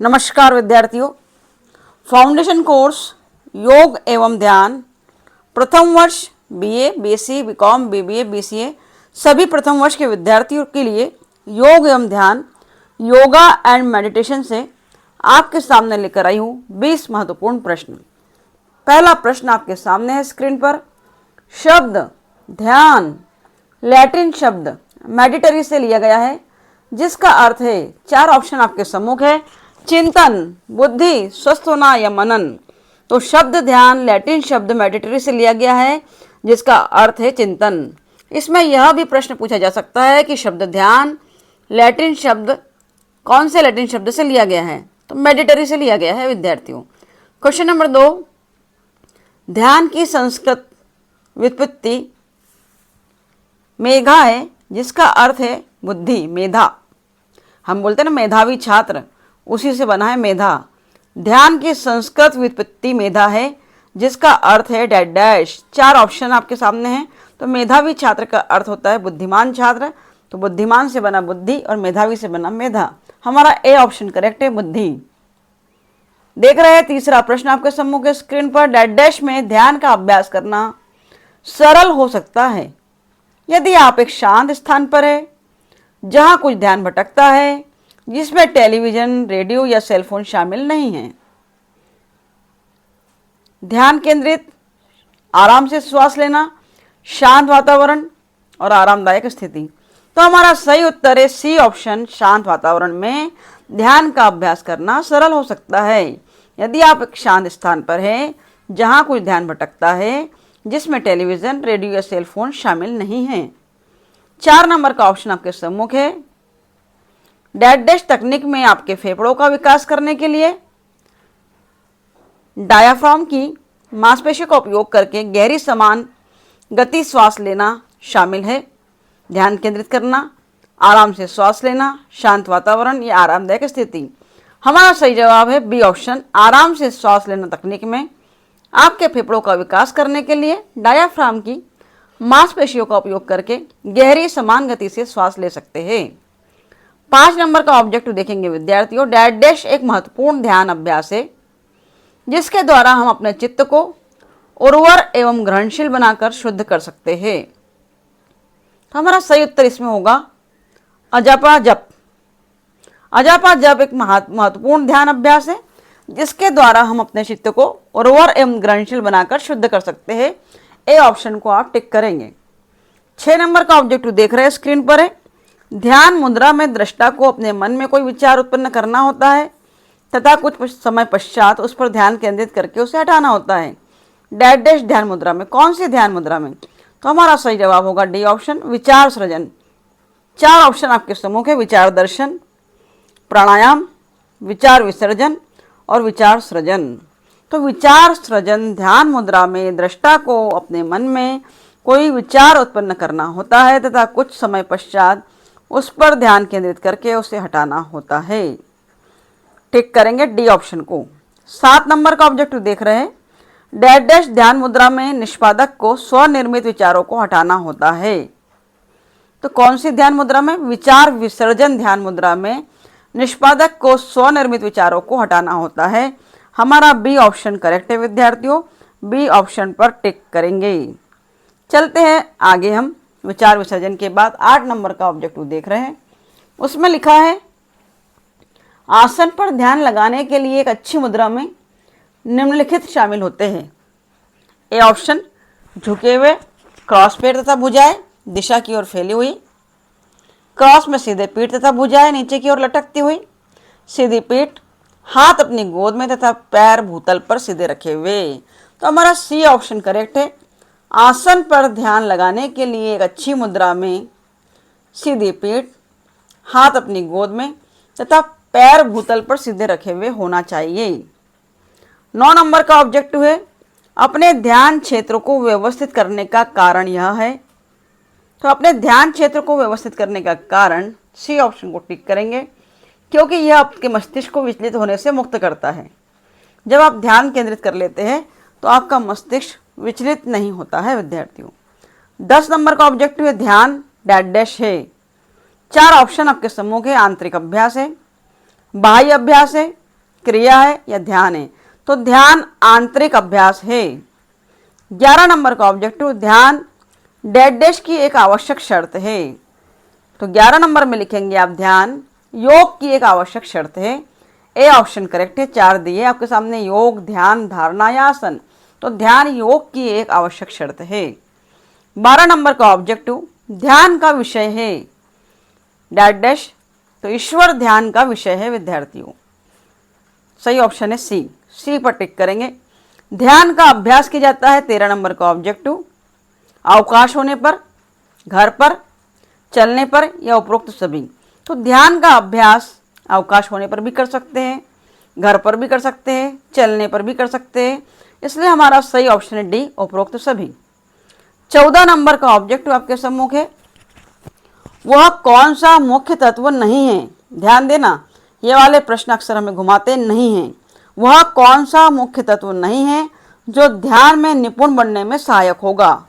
नमस्कार विद्यार्थियों, foundation course योग एवं ध्यान प्रथम वर्ष BA, BSc, BCom, BBA, BCA सभी प्रथम वर्ष के विद्यार्थियों के लिए योग एवं ध्यान, योगा एंड मेडिटेशन से आपके सामने लेकर आई हूँ 20 महत्वपूर्ण प्रश्न। पहला प्रश्न आपके सामने है स्क्रीन पर। शब्द ध्यान लैटिन शब्द मेडिटरी से लिया गया है, जिसका अर्थ है, चार ऑप्शन आपके सम्मुख है, चिंतन, बुद्धि, स्वस्थ होना या मनन। तो शब्द ध्यान लैटिन शब्द मेडिटरी से लिया गया है, जिसका अर्थ है चिंतन। इसमें यह भी प्रश्न पूछा जा सकता है कि शब्द ध्यान लैटिन शब्द कौन से लैटिन शब्द से लिया गया है? तो मेडिटरी से लिया गया है विद्यार्थियों। क्वेश्चन नंबर 2, ध्यान की संस्कृत व्युत्पत्ति मेधा है, जिसका अर्थ है बुद्धि, मेधा। हम बोलते हैं ना मेधावी छात्र, उसी से बना है मेधा। ध्यान की संस्कृत व्युत्पत्ति मेधा है, जिसका अर्थ है डैश डैश। चार ऑप्शन आपके सामने हैं। तो मेधावी छात्र का अर्थ होता है बुद्धिमान छात्र, तो बुद्धिमान से बना बुद्धि और मेधावी से बना मेधा। हमारा ए ऑप्शन करेक्ट है, बुद्धि। देख रहे हैं तीसरा प्रश्न आपके सम्मुख स्क्रीन पर। डैश डैश में ध्यान का अभ्यास करना सरल हो सकता है यदि आप एक शांत स्थान पर है, जहां कुछ ध्यान भटकता है, जिसमें टेलीविजन, रेडियो या सेलफोन शामिल नहीं है। ध्यान केंद्रित, आराम से श्वास लेना, शांत वातावरण और आरामदायक स्थिति। तो हमारा सही उत्तर है सी ऑप्शन, शांत वातावरण में ध्यान का अभ्यास करना सरल हो सकता है यदि आप एक शांत स्थान पर हैं, जहां कुछ ध्यान भटकता है, जिसमें टेलीविजन, रेडियो या सेलफोन शामिल नहीं है। 4 नंबर का ऑप्शन आपके सम्मुख है। डैश डैश तकनीक में आपके फेफड़ों का विकास करने के लिए डायाफ्राम की मांसपेशियों का उपयोग करके गहरी समान गति श्वास लेना शामिल है। ध्यान केंद्रित करना, आराम से श्वास लेना, शांत वातावरण या आरामदायक स्थिति। हमारा सही जवाब है बी ऑप्शन, आराम से श्वास लेना तकनीक में आपके फेफड़ों का विकास करने के लिए डायाफ्राम की मांसपेशियों का उपयोग करके गहरी समान गति से श्वास ले सकते हैं। 5 नंबर का ऑब्जेक्टिव देखेंगे विद्यार्थियों। डैश डैश एक महत्वपूर्ण ध्यान अभ्यास है, जिसके द्वारा हम अपने चित्त को उर्वर एवं ग्रहणशील बनाकर शुद्ध कर सकते हैं। तो हमारा सही उत्तर इसमें होगा अजपा जप। अजपा जप एक महत्वपूर्ण ध्यान अभ्यास है, जिसके द्वारा हम अपने चित्त को उर्वर एवं ग्रहणशील बनाकर शुद्ध कर सकते हैं। ए ऑप्शन को आप टिक करेंगे। 6 नंबर का ऑब्जेक्टिव देख रहे हैं स्क्रीन पर है। ध्यान मुद्रा में दृष्टा को अपने मन में कोई विचार उत्पन्न करना होता है तथा कुछ समय पश्चात उस पर ध्यान केंद्रित करके उसे हटाना होता है। डैश डैश ध्यान मुद्रा में, कौन सी ध्यान मुद्रा में? तो हमारा सही जवाब होगा डी ऑप्शन, विचार सृजन। 4 ऑप्शन आपके सम्मुख है, विचार दर्शन, प्राणायाम, विचार विसर्जन और विचार सृजन। तो विचार सृजन ध्यान मुद्रा में दृष्टा को अपने मन में कोई विचार उत्पन्न करना होता है तथा कुछ समय पश्चात उस पर ध्यान केंद्रित करके उसे हटाना होता है। टिक करेंगे डी ऑप्शन को। 7 नंबर का ऑब्जेक्टिव देख रहे हैं। डैश डैश ध्यान मुद्रा में निष्पादक को स्वनिर्मित विचारों को हटाना होता है। तो कौन सी ध्यान मुद्रा में? विचार विसर्जन ध्यान मुद्रा में निष्पादक को स्वनिर्मित विचारों को हटाना होता है। हमारा बी ऑप्शन करेक्ट है विद्यार्थियों, बी ऑप्शन पर टिक करेंगे। चलते हैं आगे। हम विचार विसर्जन के बाद 8 नंबर का ऑब्जेक्टिव देख रहे हैं। उसमें लिखा है, आसन पर ध्यान लगाने के लिए एक अच्छी मुद्रा में निम्नलिखित शामिल होते हैं। ए ऑप्शन, झुके हुए, क्रॉस पेट तथा भुजाएं दिशा की ओर फैली हुई, क्रॉस में सीधे पीठ तथा भुजाएं नीचे की ओर लटकती हुई, सीधी पीठ, हाथ अपनी गोद में तथा पैर भूतल पर सीधे रखे हुए। तो हमारा सी ऑप्शन करेक्ट है। आसन पर ध्यान लगाने के लिए एक अच्छी मुद्रा में सीधी पीठ, हाथ अपनी गोद में तथा पैर भूतल पर सीधे रखे हुए होना चाहिए। 9 नंबर का ऑब्जेक्टिव है, अपने ध्यान क्षेत्र को व्यवस्थित करने का कारण यह है। तो अपने ध्यान क्षेत्र को व्यवस्थित करने का कारण सी ऑप्शन को टिक करेंगे, क्योंकि यह आपके मस्तिष्क को विचलित होने से मुक्त करता है। जब आप ध्यान केंद्रित कर लेते हैं तो आपका मस्तिष्क विचलित नहीं होता है विद्यार्थियों। 10 नंबर का ऑब्जेक्टिव है, ध्यान डैश डैश है। 4 ऑप्शन आपके सम्मुख है, आंतरिक अभ्यास है, बाह्य अभ्यास है, क्रिया है या ध्यान है? तो ध्यान आंतरिक अभ्यास है। 11 नंबर का ऑब्जेक्टिव, ध्यान डैश डैश की एक आवश्यक शर्त है। तो 11 नंबर में लिखेंगे आप, ध्यान योग की एक आवश्यक शर्त है। ए ऑप्शन करेक्ट है। 4 दिए आपके सामने, योग, ध्यान, धारणा या आसन। तो ध्यान योग की एक आवश्यक शर्त है। 12 नंबर का ऑब्जेक्टिव, ध्यान का विषय है डैश डैश। तो ईश्वर ध्यान का विषय है विद्यार्थियों। सही ऑप्शन है सी। सी पर टिक करेंगे। ध्यान का अभ्यास किया जाता है 13 नंबर का ऑब्जेक्टिव, अवकाश होने पर, घर पर, चलने पर या उपरोक्त सभी। तो ध्यान का अभ्यास अवकाश होने पर भी कर सकते हैं, घर पर भी कर सकते हैं, चलने पर भी कर सकते हैं, इसलिए हमारा सही ऑप्शन है डी, उपरोक्त सभी। 14 नंबर का ऑब्जेक्टिव आपके सम्मुख है, वह कौन सा मुख्य तत्व नहीं है? ध्यान देना, ये वाले प्रश्न अक्सर हमें घुमाते नहीं हैं। वह कौन सा मुख्य तत्व नहीं है जो ध्यान में निपुण बनने में सहायक होगा?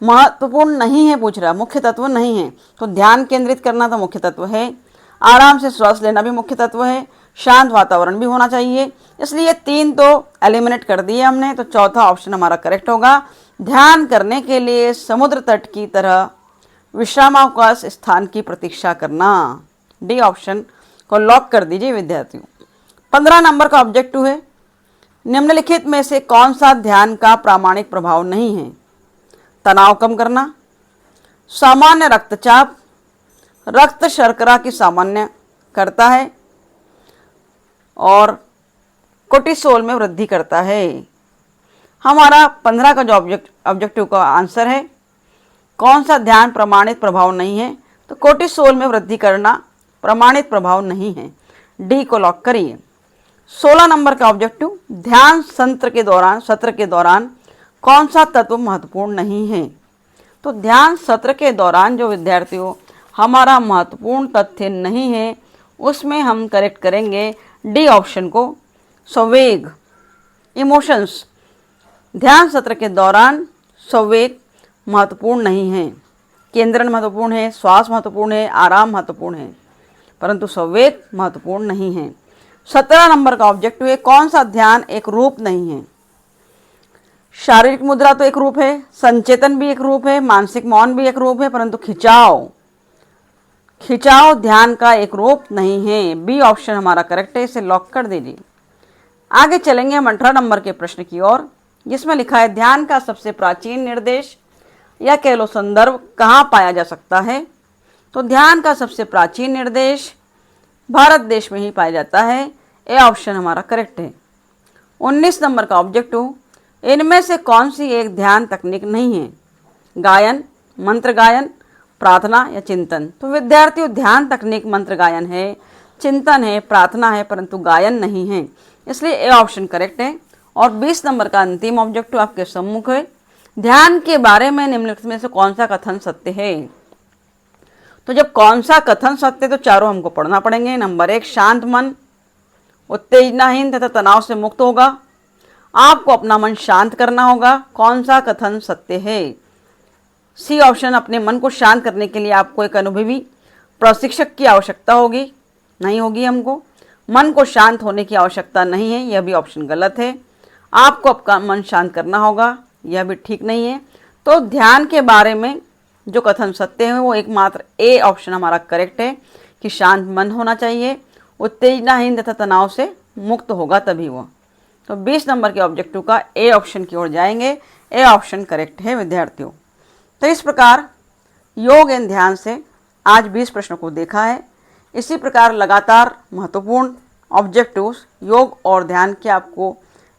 महत्वपूर्ण नहीं है पूछ रहा, मुख्य तत्व नहीं है। तो ध्यान केंद्रित करना तो मुख्य तत्व है, आराम से श्वास लेना भी मुख्य तत्व है, शांत वातावरण भी होना चाहिए, इसलिए 3 तो एलिमिनेट कर दिए हमने। तो चौथा ऑप्शन हमारा करेक्ट होगा। ध्यान करने के लिए समुद्र तट की तरह विश्रामावकाश स्थान की प्रतीक्षा करना। डी ऑप्शन को लॉक कर दीजिए विद्यार्थियों। 15 नंबर का ऑब्जेक्टिव है, निम्नलिखित में से कौन सा ध्यान का प्रामाणिक प्रभाव नहीं है? तनाव कम करना, सामान्य रक्तचाप, रक्त शर्करा की सामान्य करता है और कोर्टिसोल में वृद्धि करता है। हमारा 15 का जो ऑब्जेक्टिव का आंसर है, कौन सा ध्यान प्रमाणित प्रभाव नहीं है? तो कोर्टिसोल में वृद्धि करना प्रमाणित प्रभाव नहीं है। डी को लॉक करिए। 16 नंबर का ऑब्जेक्टिव, ध्यान सत्र के दौरान कौन सा तत्व महत्वपूर्ण नहीं है? तो ध्यान सत्र के दौरान जो विद्यार्थियों हमारा महत्वपूर्ण तथ्य नहीं है, उसमें हम करेक्ट करेंगे डी ऑप्शन को, संवेग, इमोशंस। ध्यान सत्र के दौरान संवेग महत्वपूर्ण नहीं है, केंद्रण महत्वपूर्ण है, श्वास महत्वपूर्ण है, आराम महत्वपूर्ण है, परंतु संवेग महत्वपूर्ण नहीं है। 17 नंबर का ऑब्जेक्टिव है, कौन सा ध्यान एक रूप नहीं है? शारीरिक मुद्रा तो एक रूप है, संचेतन भी एक रूप है, मानसिक मौन भी एक रूप है, परंतु खिंचाव ध्यान का एक रूप नहीं है। बी ऑप्शन हमारा करेक्ट है, इसे लॉक कर दीजिए। आगे चलेंगे हम 18 नंबर के प्रश्न की ओर, जिसमें लिखा है, ध्यान का सबसे प्राचीन निर्देश या कह लो संदर्भ कहाँ पाया जा सकता है? तो ध्यान का सबसे प्राचीन निर्देश भारत देश में ही पाया जाता है। ए ऑप्शन हमारा करेक्ट है। 19 नंबर का ऑब्जेक्टिव, इनमें से कौन सी एक ध्यान तकनीक नहीं है? गायन, मंत्र गायन, प्रार्थना या चिंतन। तो विद्यार्थियों ध्यान तकनीक मंत्र गायन है, चिंतन है, प्रार्थना है, परंतु गायन नहीं है, इसलिए ए ऑप्शन करेक्ट है। और 20 नंबर का अंतिम ऑब्जेक्टिव आपके सम्मुख है, ध्यान के बारे में निम्नलिखित में से कौन सा कथन सत्य है? तो जब कौन सा कथन सत्य, तो चारों हमको पढ़ना पड़ेंगे। नंबर 1, शांत मन उत्तेजनाहीन तथा तनाव से मुक्त होगा। आपको अपना मन शांत करना होगा। कौन सा कथन सत्य है? सी ऑप्शन, अपने मन को शांत करने के लिए आपको एक अनुभवी प्रशिक्षक की आवश्यकता होगी, नहीं होगी। हमको मन को शांत होने की आवश्यकता नहीं है, यह भी ऑप्शन गलत है। आपको आपका मन शांत करना होगा, यह भी ठीक नहीं है। तो ध्यान के बारे में जो कथन सत्य है वो एकमात्र ए ऑप्शन हमारा करेक्ट है कि शांत मन होना चाहिए, उत्तेजनाहीन तथा तनाव से मुक्त होगा तभी वो। तो 20 नंबर के ऑब्जेक्टिव का ए ऑप्शन की ओर जाएंगे। ए ऑप्शन करेक्ट है विद्यार्थियों। तो इस प्रकार योग एवं ध्यान से आज 20 प्रश्नों को देखा है। इसी प्रकार लगातार महत्वपूर्ण ऑब्जेक्टिव्स योग और ध्यान के आपको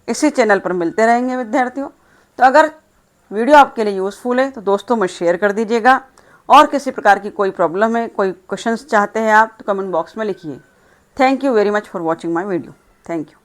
इसी चैनल पर मिलते रहेंगे विद्यार्थियों। तो अगर वीडियो आपके लिए यूज़फुल है तो दोस्तों में शेयर कर दीजिएगा, और किसी प्रकार की कोई प्रॉब्लम है, कोई क्वेश्चंस चाहते हैं आप, तो कमेंट बॉक्स में लिखिए। Thank you very much for watching my video. Thank you.